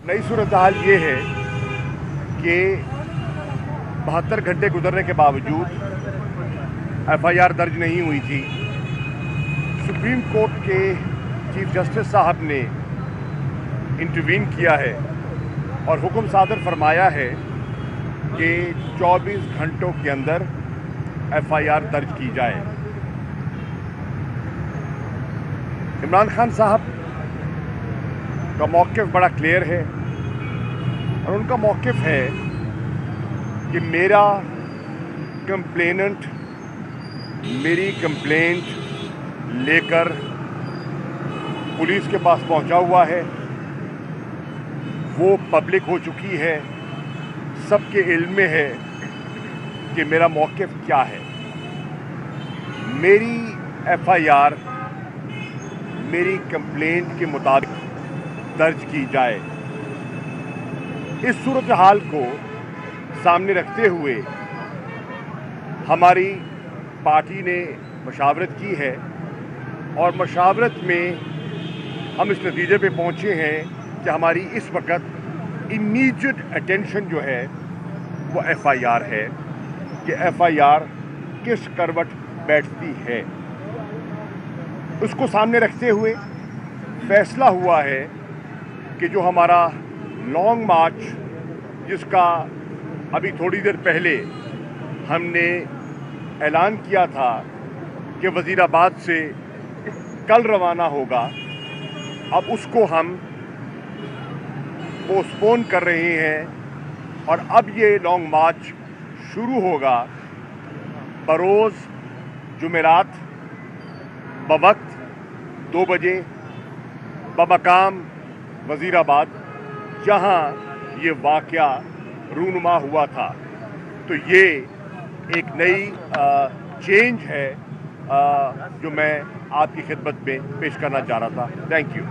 नई सूरत हाल ये है कि 72 घंटे गुजरने के बावजूद एफआईआर दर्ज नहीं हुई थी। सुप्रीम कोर्ट के चीफ जस्टिस साहब ने इंटरवीन किया है और हुक्म सादर फरमाया है कि 24 घंटों के अंदर एफआईआर दर्ज की जाए। इमरान खान साहब का मौक़िफ़ बड़ा क्लियर है और उनका मौक़िफ़ है कि मेरा कंप्लेनेंट मेरी कंप्लेंट लेकर पुलिस के पास पहुंचा हुआ है, वो पब्लिक हो चुकी है, सबके इल्म में है कि मेरा मौक़िफ़ क्या है। मेरी एफआईआर मेरी कंप्लेंट के मुताबिक दर्ज की जाए। इस सूरत हाल को सामने रखते हुए हमारी पार्टी ने मशावरत की है और मशावरत में हम इस नतीजे पे पहुंचे हैं कि हमारी इस वक्त इमीडिएट अटेंशन जो है वो एफआईआर है कि एफआईआर किस करवट बैठती है। उसको सामने रखते हुए फैसला हुआ है कि जो हमारा लॉन्ग मार्च, जिसका अभी थोड़ी देर पहले हमने ऐलान किया था कि वज़ीराबाद से कल रवाना होगा, अब उसको हम पोस्टपोन कर रहे हैं और अब ये लॉन्ग मार्च शुरू होगा बरोज़ जुमेरात बवक्त 2 बजे बमकाम वज़ीराबाद, जहां ये वाक़या रूनुमा हुआ था। तो ये एक नई चेंज है जो मैं आपकी खिदमत में पेश करना चाह रहा था। Thank you.